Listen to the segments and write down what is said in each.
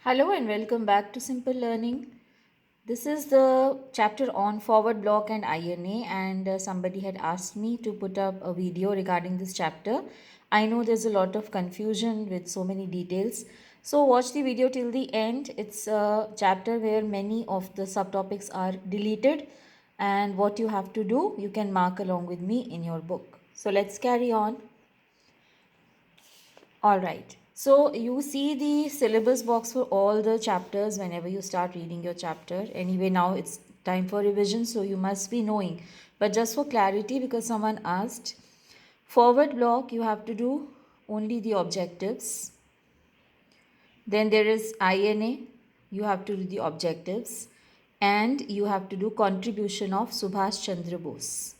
Hello and welcome back to Simple Learning. This is the chapter on forward block and INA, and somebody had asked me to put up a video regarding this chapter. I know there's a lot of confusion with so many details, so watch the video till the end. It's a chapter where many of the subtopics are deleted, and what you have to do, you can mark along with me in your book. So let's carry on. All right. So you see the syllabus box for all the chapters whenever you start reading your chapter. Anyway, now it's time for revision, so you must be knowing. But just for clarity, because someone asked, forward block, you have to do only the objectives. Then there is INA, you have to do the objectives. And you have to do contribution of Subhash Chandra Bose.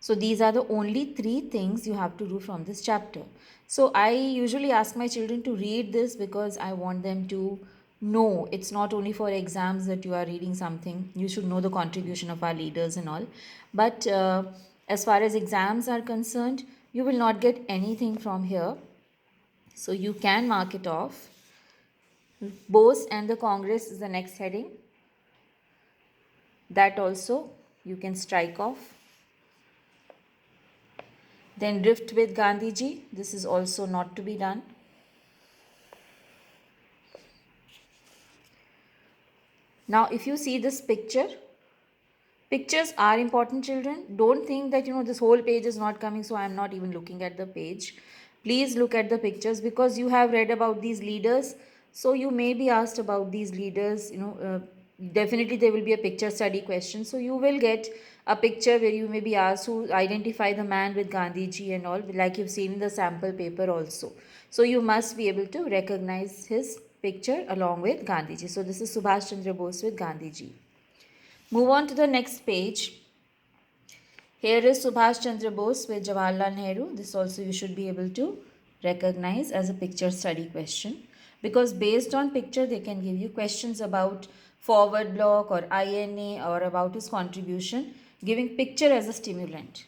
So these are the only three things you have to do from this chapter. So I usually ask my children to read this because I want them to know it's not only for exams that you are reading something. You should know the contribution of our leaders and all. But as far as exams are concerned, you will not get anything from here. So you can mark it off. Bose and the Congress is the next heading. That also you can strike off. Then drift with Gandhiji. This is also not to be done. Now, if you see this picture, pictures are important, children. Don't think that, this whole page is not coming, so I am not even looking at the page. Please look at the pictures because you have read about these leaders. So you may be asked about these leaders, definitely there will be a picture study question. So you will get a picture where you may be asked to identify the man with Gandhiji and all, like you've seen in the sample paper also. So you must be able to recognize his picture along with Gandhiji. So this is Subhash Chandra Bose with Gandhiji. Move on to the next page. Here is Subhash Chandra Bose with Jawaharlal Nehru. This also you should be able to recognize as a picture study question, because based on picture they can give you questions about forward block or INA or about his contribution, giving picture as a stimulant.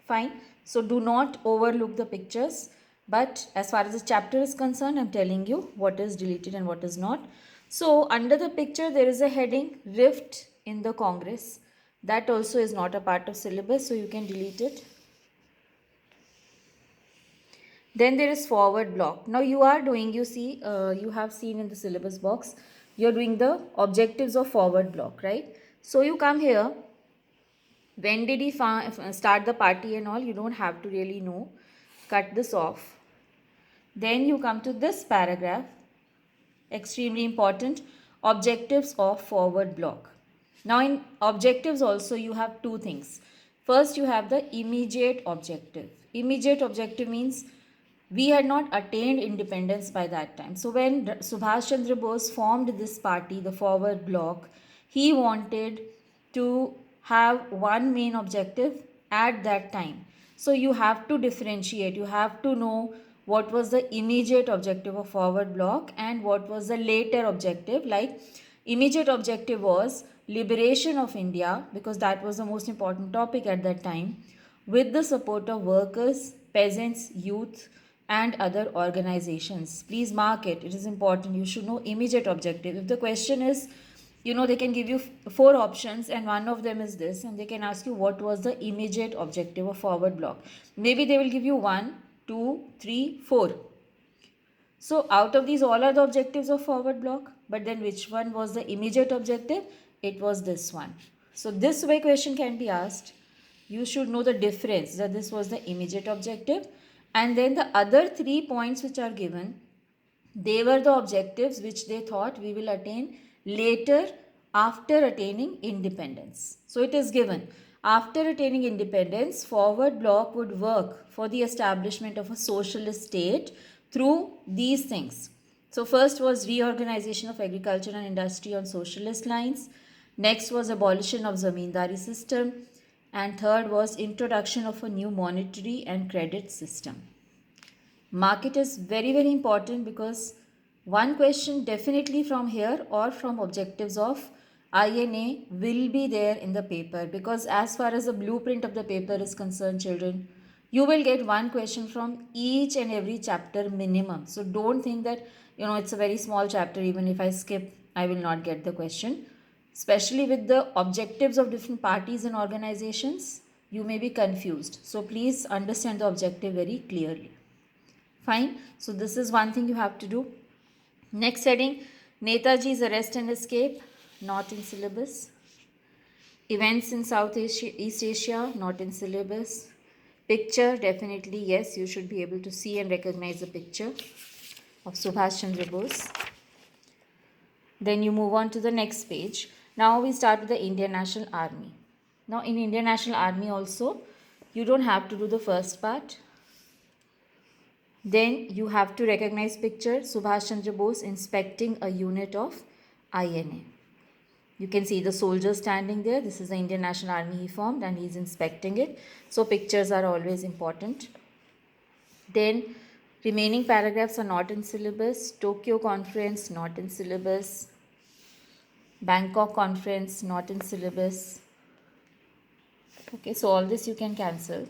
Fine. So do not overlook the pictures. But as far as the chapter is concerned, I'm telling you what is deleted and what is not. So under the picture, there is a heading rift in the Congress. That also is not a part of syllabus, so you can delete it. Then there is forward block. Now you are doing, you have seen in the syllabus box, you're doing the objectives of forward block, right? So you come here. When did he start the party and all? You don't have to really know. Cut this off. Then you come to this paragraph. Extremely important. Objectives of forward block. Now in objectives also you have two things. First you have the immediate objective. Immediate objective means we had not attained independence by that time. So when Subhash Chandra Bose formed this party, the forward block, he wanted to have one main objective at that time. So you have to differentiate, you have to know what was the immediate objective of forward block and what was the later objective. Like immediate objective was liberation of India, because that was the most important topic at that time, with the support of workers, peasants, youth and other organizations. Please mark it. It is important. You should know immediate objective. If the question is, they can give you four options and one of them is this, and they can ask you what was the immediate objective of forward block. Maybe they will give you 1, 2, 3, 4. So out of these all are the objectives of forward block, but then which one was the immediate objective? It was this one. So this way question can be asked. You should know the difference, that this was the immediate objective, and then the other 3 points which are given, they were the objectives which they thought we will attain later after attaining independence. So it is given, after attaining independence, forward block would work for the establishment of a socialist state through these things. So first was reorganization of agriculture and industry on socialist lines. Next was abolition of zamindari system. And third was introduction of a new monetary and credit system. Market is very, very important, because one question definitely from here or from objectives of INA will be there in the paper, because as far as the blueprint of the paper is concerned, children, you will get one question from each and every chapter minimum. So don't think that it's a very small chapter. Even if I skip, I will not get the question. Especially with the objectives of different parties and organizations, you may be confused. So please understand the objective very clearly. Fine. So this is one thing you have to do. Next heading, Netaji's arrest and escape, not in syllabus. Events in South Asia, East Asia, not in syllabus. Picture, definitely yes, you should be able to see and recognize the picture of Subhash Chandra Bose. Then you move on to the next page. Now we start with the Indian National Army. Now in Indian National Army also, you don't have to do the first part. Then you have to recognize picture Subhash Chandra Bose inspecting a unit of INA. You can see the soldier standing there. This is the Indian National Army he formed and he is inspecting it. So pictures are always important. Then remaining paragraphs are not in syllabus. Tokyo Conference, not in syllabus. Bangkok Conference, not in syllabus. Okay, so all this you can cancel.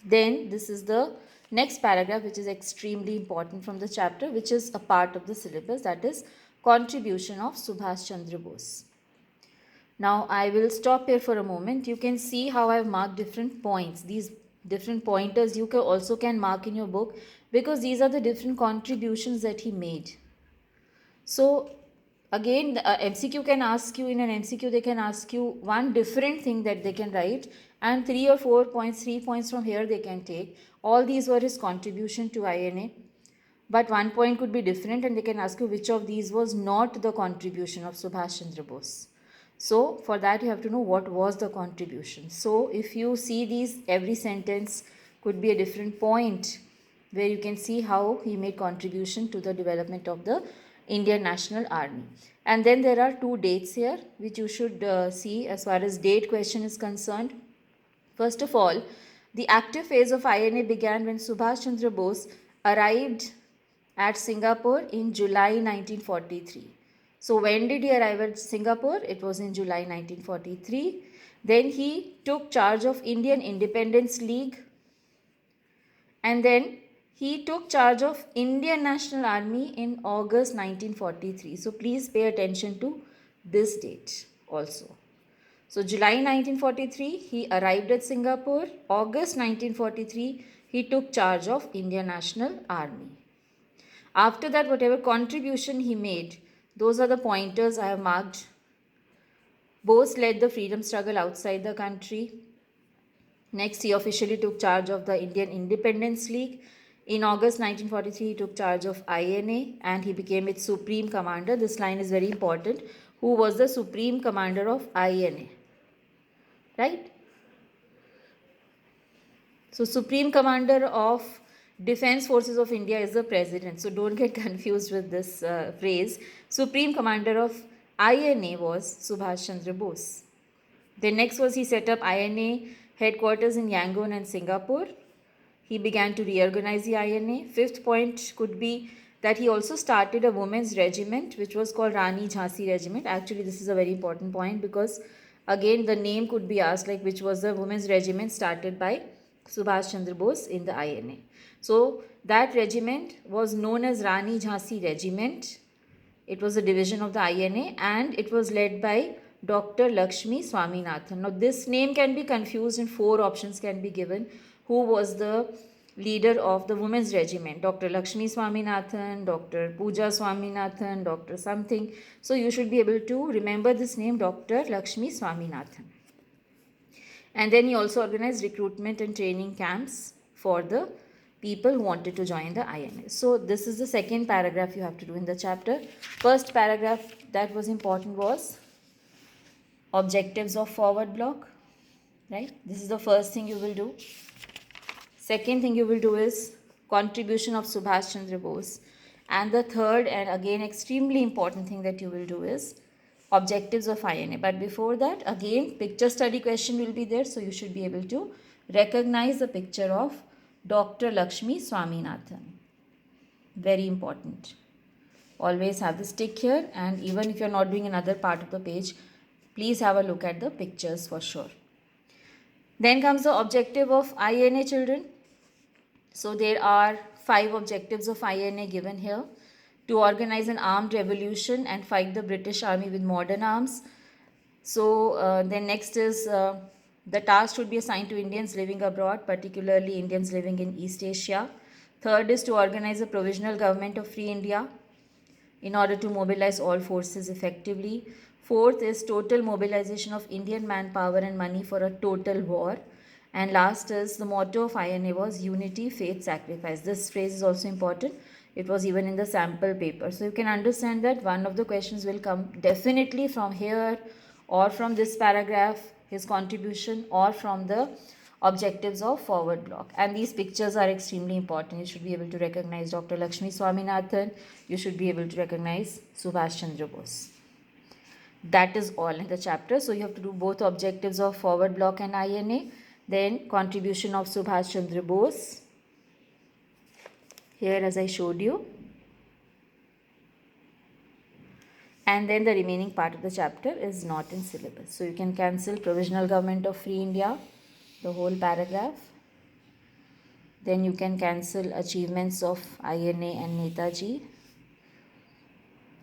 Then this is the next paragraph, which is extremely important from the chapter, which is a part of the syllabus, that is contribution of Subhash Chandra Bose. Now I will stop here for a moment. You can see how I have marked different points. These different pointers you can mark in your book, because these are the different contributions that he made. So again, the MCQ can ask you, in an MCQ they can ask you one different thing that they can write, and 3 or 4 points, 3 points from here they can take. All these were his contribution to INA. But 1 point could be different, and they can ask you which of these was not the contribution of Subhash Chandra Bose. So for that you have to know what was the contribution. So if you see these, every sentence could be a different point where you can see how he made contribution to the development of the Indian National Army. And then there are 2 dates here which you should see as far as date question is concerned. First of all, the active phase of INA began when Subhash Chandra Bose arrived at Singapore in July 1943. So when did he arrive at Singapore? It was in July 1943. Then he took charge of Indian Independence League, and then he took charge of Indian National Army in August 1943. So please pay attention to this date also. So July 1943, he arrived at Singapore. August 1943, he took charge of Indian National Army. After that, whatever contribution he made, those are the pointers I have marked. Bose led the freedom struggle outside the country. Next, he officially took charge of the Indian Independence League. In August 1943, he took charge of INA and he became its supreme commander. This line is very important. Who was the supreme commander of INA? Right? So, supreme commander of Defense Forces of India is the president. So don't get confused with this phrase. Supreme commander of INA was Subhash Chandra Bose. Then next was he set up INA headquarters in Yangon and Singapore. He began to reorganize the INA. 5th point could be that he also started a women's regiment which was called Rani Jhansi Regiment. Actually, this is a very important point because again the name could be asked, like which was the women's regiment started by Subhash Chandra Bose in the INA. So that regiment was known as Rani Jhansi Regiment. It was a division of the INA and it was led by Dr. Lakshmi Swaminathan. Now this name can be confused and 4 options can be given. Who was the leader of the women's regiment? Dr. Lakshmi Swaminathan, Dr. Pooja Swaminathan, Dr. something. So you should be able to remember this name, Dr. Lakshmi Swaminathan. And then he also organized recruitment and training camps for the people who wanted to join the INA. So this is the second paragraph you have to do in the chapter. First paragraph that was important was objectives of forward block, right? This is the first thing you will do. Second thing you will do is contribution of Subhash Chandra Bose. And the third and again extremely important thing that you will do is objectives of INA. But before that, again picture study question will be there. So you should be able to recognize the picture of Dr. Lakshmi Swaminathan. Very important. Always have this tick here, and even if you are not doing another part of the page, please have a look at the pictures for sure. Then comes the objective of INA, children. So there are 5 objectives of INA given here. To organize an armed revolution and fight the British Army with modern arms. So then next is the task should be assigned to Indians living abroad, particularly Indians living in East Asia. Third is to organize a provisional government of Free India in order to mobilize all forces effectively. Fourth is total mobilization of Indian manpower and money for a total war. And last is the motto of INA was unity, faith, sacrifice. This phrase is also important. It was even in the sample paper. So you can understand that one of the questions will come definitely from here or from this paragraph, his contribution, or from the objectives of forward block. And these pictures are extremely important. You should be able to recognize Dr. Lakshmi Swaminathan. You should be able to recognize Subhash Chandra Bose. That is all in the chapter. So you have to do both objectives of forward block and INA. Then contribution of Subhash Chandra Bose. Here as I showed you. And then the remaining part of the chapter is not in syllabus. So you can cancel Provisional Government of Free India, the whole paragraph. Then you can cancel achievements of INA and Netaji.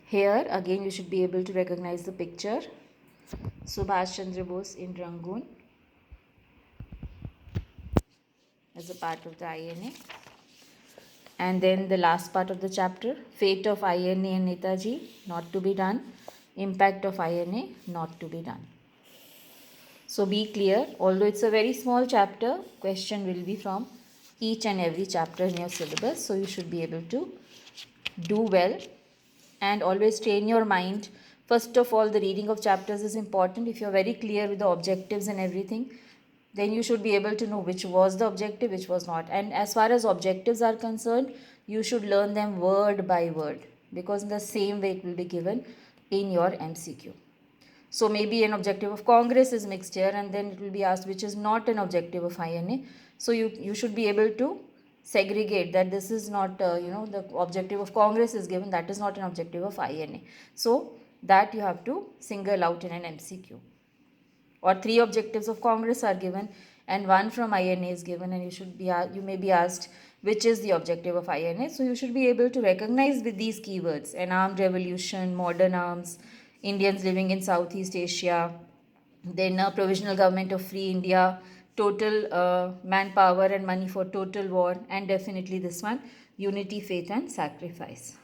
Here again you should be able to recognize the picture. Subhash Chandra Bose in Rangoon as a part of the INA. And then the last part of the chapter, fate of INA and Netaji, not to be done. Impact of INA, not to be done. So be clear, although it's a very small chapter, question will be from each and every chapter in your syllabus. So you should be able to do well and always train your mind. First of all, the reading of chapters is important. If you're very clear with the objectives and everything, then you should be able to know which was the objective, which was not. And as far as objectives are concerned, you should learn them word by word, because in the same way it will be given in your MCQ. So maybe an objective of Congress is mixed here, and then it will be asked which is not an objective of INA. So you should be able to segregate that this is not, the objective of Congress is given, that is not an objective of INA. So that you have to single out in an MCQ. Or 3 objectives of Congress are given and 1 from INA is given, and you may be asked which is the objective of INA. So you should be able to recognize with these keywords: an armed revolution, modern arms, Indians living in Southeast Asia, then a provisional government of Free India, total manpower and money for total war, and definitely this one, unity, faith and sacrifice.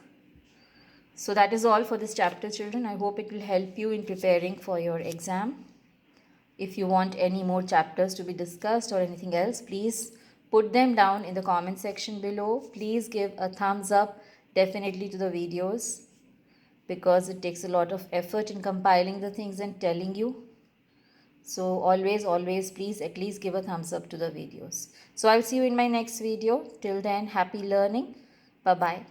So that is all for this chapter, children. I hope it will help you in preparing for your exam. If you want any more chapters to be discussed or anything else, please put them down in the comment section below. Please give a thumbs up definitely to the videos, because it takes a lot of effort in compiling the things and telling you. So always please at least give a thumbs up to the videos. So I'll see you in my next video. Till then, happy learning. Bye-bye.